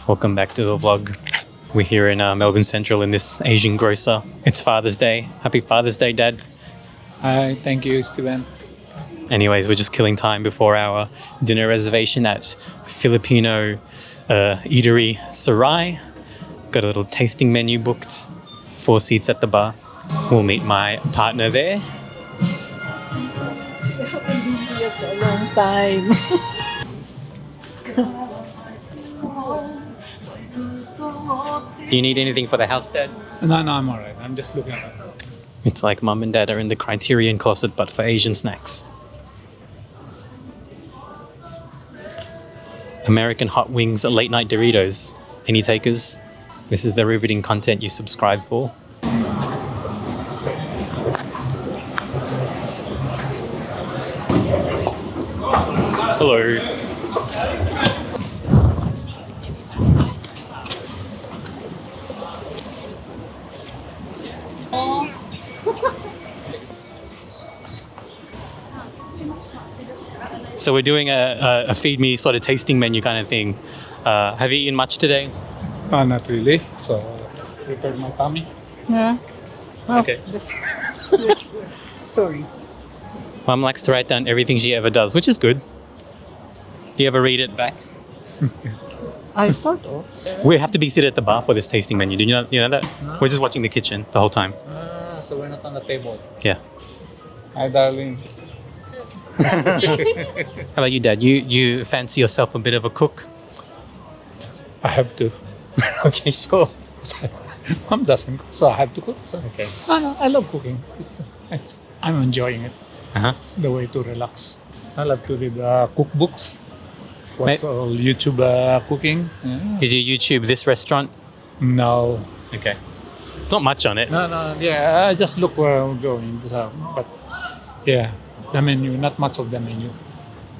Welcome back to the vlog. We're here in Melbourne Central in this Asian grocer. It's Father's Day. Happy Father's Day, Dad. Hi, thank you, Steven. Anyways, we're just killing time before our dinner reservation at Filipino eatery Serai. Got a little tasting menu booked. 4 seats at the bar. We'll meet my partner there. For a long time. Do you need anything for the house, Dad? No, I'm all right. I'm just looking at it. It's like Mum and Dad are in the Criterion closet, but for Asian snacks. American hot wings, late night Doritos. Any takers? This is the riveting content you subscribe for. Hello. So we're doing a feed me sort of tasting menu kind of thing. Have you eaten much today? Not really. So, prepared my tummy. Yeah. Oh, Okay. Sorry. Mum likes to write down everything she ever does, which is good. Do you ever read it back? I sort of. We have to be seated at the bar for this tasting menu. Do you know that? No. We're just watching the kitchen the whole time. So we're not on the table. Yeah. Hi, darling. How about you, Dad? You fancy yourself a bit of a cook? I have to. Okay, sure. Mom doesn't cook, so I have to cook. So. Okay. No, I love cooking. I'm enjoying it. Uh-huh. It's the way to relax. I love to read cookbooks. Mate. Watch all YouTube cooking. Yeah. Did you YouTube this restaurant? No. Okay. Not much on it. No. Yeah, I just look where I'm going. But yeah, the menu, not much of the menu.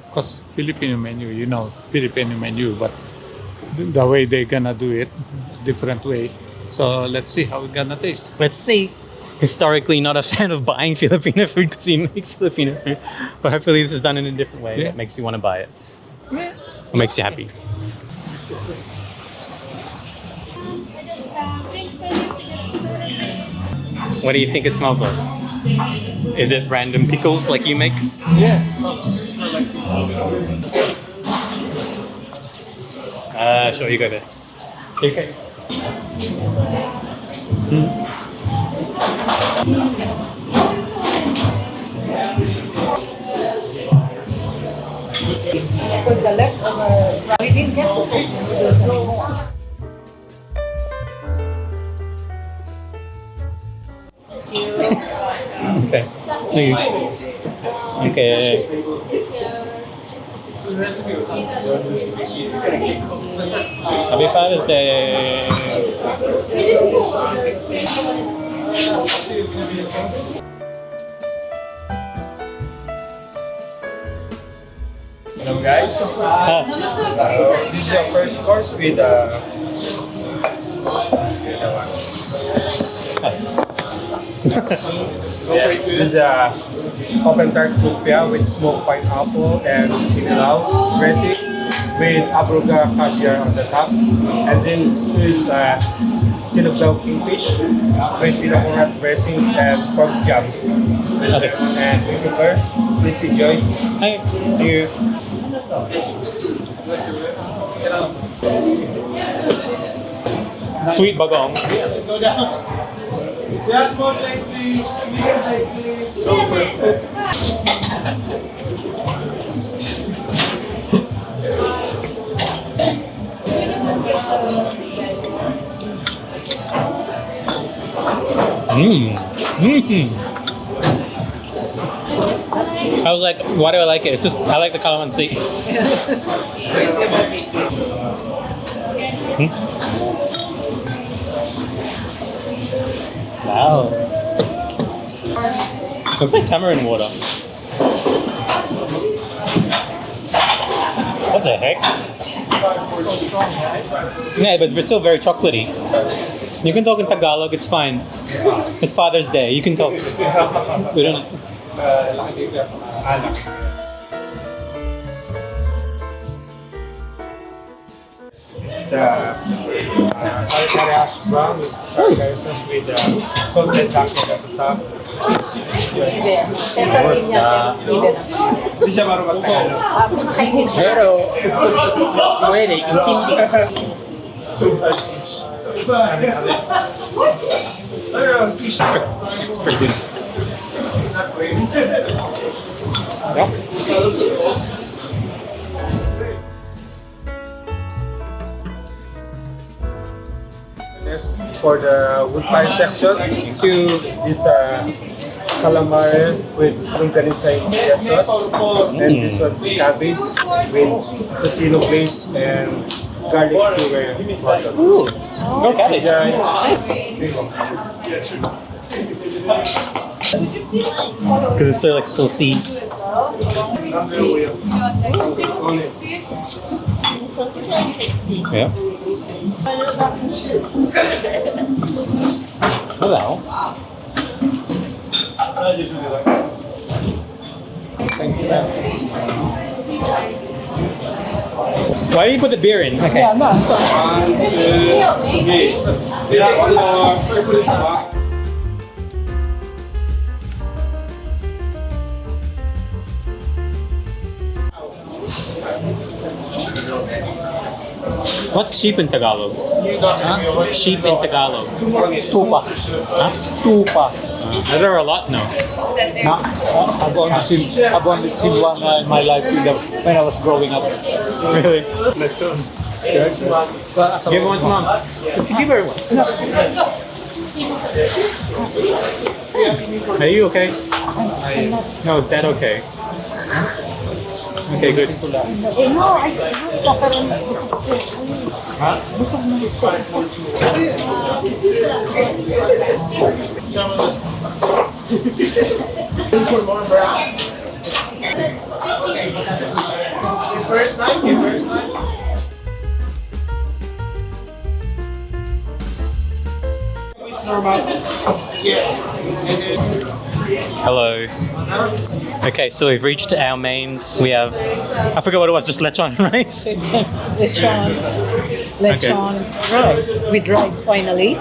Because Filipino menu, but the way they're gonna do it, different way. So let's see how it's gonna taste. Let's see. Historically, not a fan of buying Filipino food because you make Filipino food. But hopefully this is done in a different way Yeah. that makes you want to buy it. Yeah. Or makes you happy. What do you think it smells like? Is it random pickles like you make? Yeah. Sure, you go there. Okay. Because the leftover, we didn't get to cook noodles anymore. Okay. Okay. Happy Father's Day. Hello guys, this is your first course with yes, this is open tart lumpia with smoked pineapple and sinilaw dressing with abroga caviar on the top, and then this is sinilaw kingfish with pinakurnat dressings and pork jam. Okay. And we prepare. Please enjoy. Hi. Thank you. Sweet bagong. Yeah, small plates please. Medium plates please. I was like, why do I like it? It's just, I like the calamansi. Wow. Looks like tamarind water. What the heck? Yeah, but we're still very chocolatey. You can talk in Tagalog, it's fine. It's Father's Day, you can talk. We don't. is curry hash brown with curry sauce with salted duckling at the top. Separate niya and Steven. Hindi siya marunong Tagalog. Pero, pwede, intindi. Extra good. Next, for the wood pie section, this calamari with longanisa in soya sauce, and this one's cabbage with tocino glaze and garlic sugar water. Ooh, okay. Because it's so like saucy. Yeah. Hello. Thank you. Why do you put the beer in? Okay. Yeah, no, so, 1, 2, 3. Yeah, one more. What's sheep in Tagalog? Sheep in Tagalog. Tupa. Huh? Tupa. Are there a lot? No. No, I've only seen one in my life when I was growing up. Really? Give one to mom. Give her one. Are you okay? No, is that okay? Okay, good. eh no, ay, kakaroon ng sisip. Huh? Busog na gusto. First night. Hello. Okay, so we've reached our mains. We have, I forgot what it was, just lechon rice. Lechon rice with rice finally,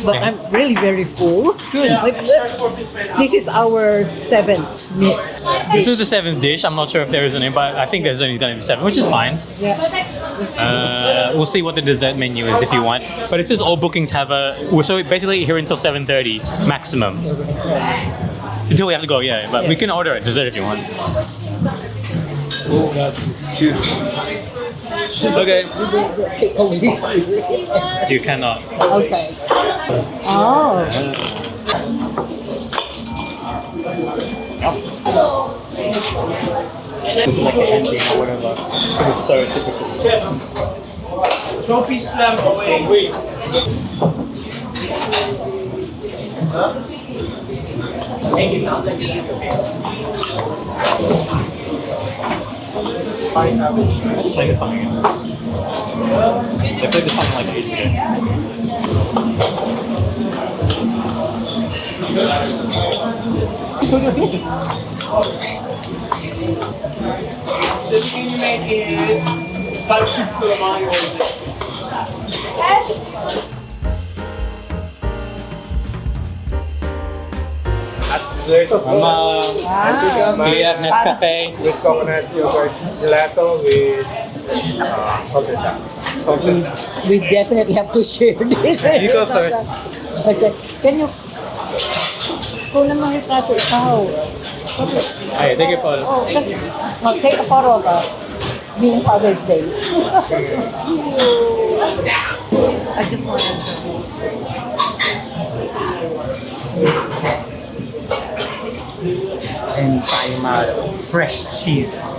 but I'm really very full. Like this is our seventh meal. This is the seventh dish. I'm not sure if there is any, but I think there's only going to be seven, which is fine. We'll see what the dessert menu is if you want. But it says all bookings have so basically here until 7:30 maximum. Until we have to go, yeah. But we can order a dessert if you want. Okay. You cannot. Okay. Oh. This is like an ending or whatever. It's so typical. Trophy slam away. Play this song again. They played this song like ages ago. Just can you make it 5 trips to the mine As dessert, Do you have Nescafe? with coconut yogurt gelato with salted duck. Salted duck. We definitely have to share this. You go first. Okay. Can you? Kulang ng retrato, ikaw. Hey, take it, Paul. Oh, kasi take a photo of us being Father's Day. I just wanted to. And tayo fresh cheese.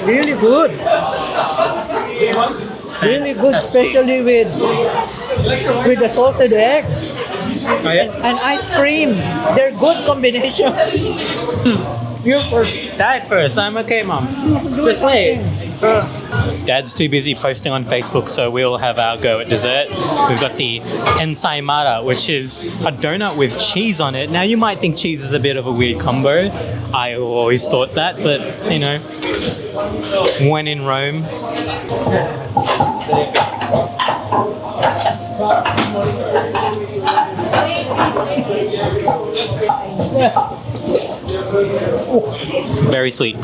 Really good. Really good, especially with the salted egg and ice cream. They're good combination. You first. Try it first. I'm okay, Mom. Just play it. Dad's too busy posting on Facebook, so we'll have our go at dessert. We've got the ensaimada, which is a donut with cheese on it. Now, you might think cheese is a bit of a weird combo. I always thought that, but, you know, when in Rome. Very sweet.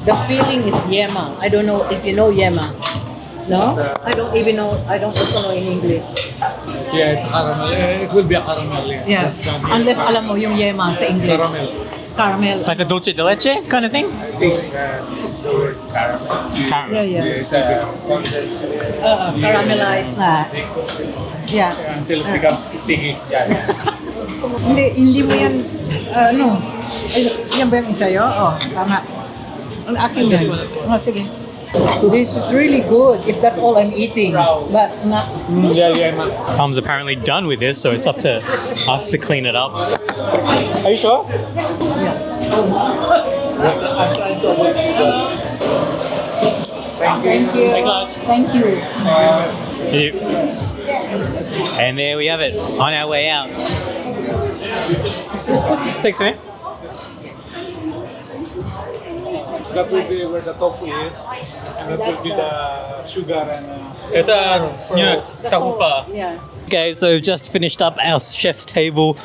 The feeling is yema. I don't know if you know yema. No? I don't even know. I don't also know in English. Yeah, it's caramel. It will be a caramel. Yeah. That's done here. Unless alam mo yung yema sa English. Caramel. Caramel. Like a dulce de leche kind of thing? The word caramel. Yeah. It's condensed. Caramelized na. Yeah. Until it becomes sticky. Hindi mo yan, ano, yan ba yung isa yun? Oh, tama. Ang akin yan. Oh, sige. This is really good if that's all I'm eating. But not. Yeah. Tom's apparently done with this, so it's up to us to clean it up. Are you sure? Thank you. Thank you. And there we have it, on our way out. Thanks, man. That will be where the tofu is. And that will be the sugar and... It's tahufa. Yeah. Okay, so we've just finished up our chef's table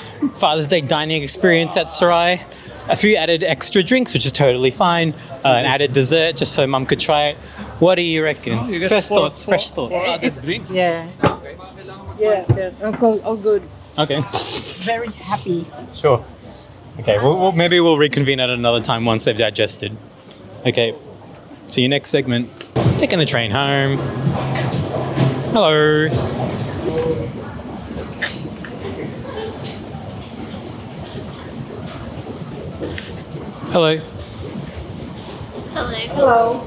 Father's Day dining experience at Serai. A few added extra drinks, which is totally fine. An added dessert, just so Mum could try it. What do you reckon? Fresh thoughts. Fresh drinks. Yeah. Yeah. Oh, good. Okay, Very happy. sure. Okay, maybe we'll reconvene at another time once they've digested. Okay, see you next segment. Taking the train home. Hello. Hello. Hello.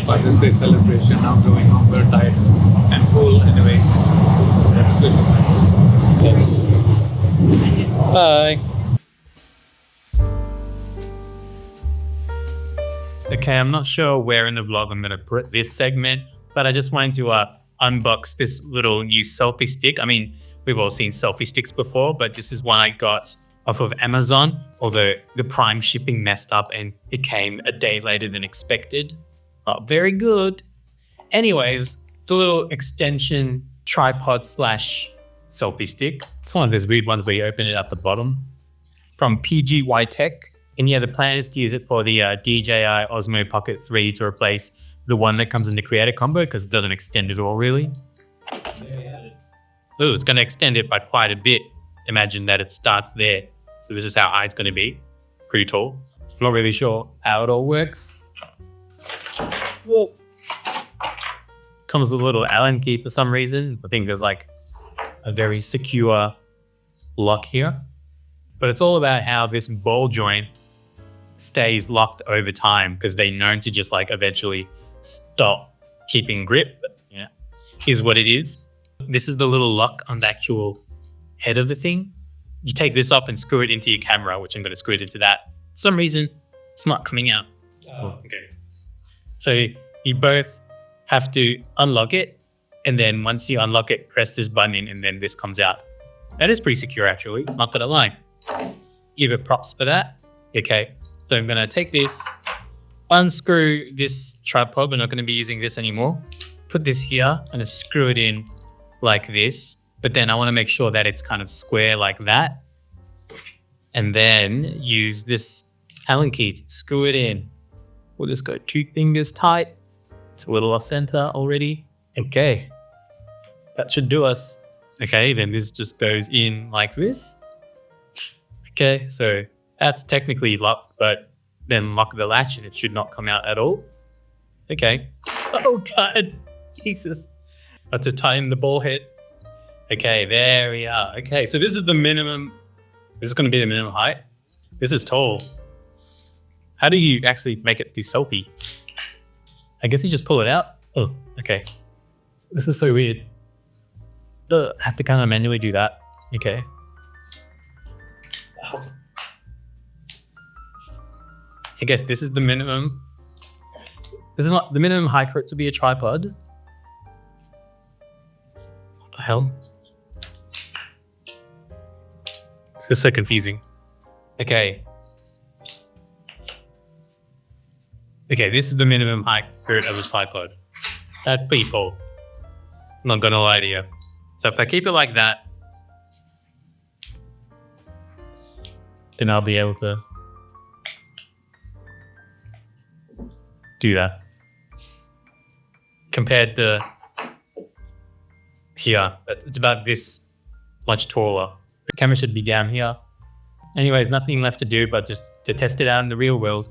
Father's Day celebration. Now going home. We're tired and full anyway. That's good. Bye. Okay, I'm not sure where in the vlog I'm going to put this segment, but I just wanted to unbox this little new selfie stick. I mean, we've all seen selfie sticks before, but this is one I got off of Amazon, although the Prime shipping messed up and it came a day later than expected. Very good. Anyways, it's a little extension tripod / selfie stick. It's one of those weird ones where you open it at the bottom. From PGYTECH. And yeah, the plan is to use it for the DJI Osmo Pocket 3 to replace the one that comes in the Creator Combo because it doesn't extend at all, really. Ooh, it's going to extend it by quite a bit. Imagine that it starts there. So this is how high it's going to be. Pretty tall. Not really sure how it all works. Whoa. Comes with a little Allen key for some reason. I think there's like a very secure lock here. But it's all about how this ball joint stays locked over time because they're known to just like eventually stop keeping grip. But, yeah, here's what it is. This is the little lock on the actual head of the thing. You take this off and screw it into your camera, which I'm going to screw it into that. For some reason, it's not coming out. Okay. So you both have to unlock it. And then once you unlock it, press this button in and then this comes out. That is pretty secure actually, not going to lie. Give it props for that. Okay, so I'm going to take this, unscrew this tripod. We're not going to be using this anymore. Put this here and screw it in like this. But then I want to make sure that it's kind of square like that. And then use this Allen key to screw it in. We'll just go 2 fingers tight. It's a little off center already. Okay, that should do us. Okay, then this just goes in like this. Okay, so that's technically locked, but then lock the latch and it should not come out at all. Okay. Oh God, Jesus. I have to tighten the ball head. Okay, there we are. Okay, so this is the minimum. This is going to be the minimum height. This is tall. How do you actually make it do selfie? I guess you just pull it out. Oh, okay. This is so weird. I have to kind of manually do that. Okay. I guess this is the minimum. This is not the minimum height for it to be a tripod. What the hell? This is so confusing. Okay. Okay, this is the minimum height for it as a tripod. That's pretty tall. I'm not gonna lie to you. So if I keep it like that, then I'll be able to do that. Compared to here, it's about this much taller. The camera should be down here. Anyways, nothing left to do but just to test it out in the real world.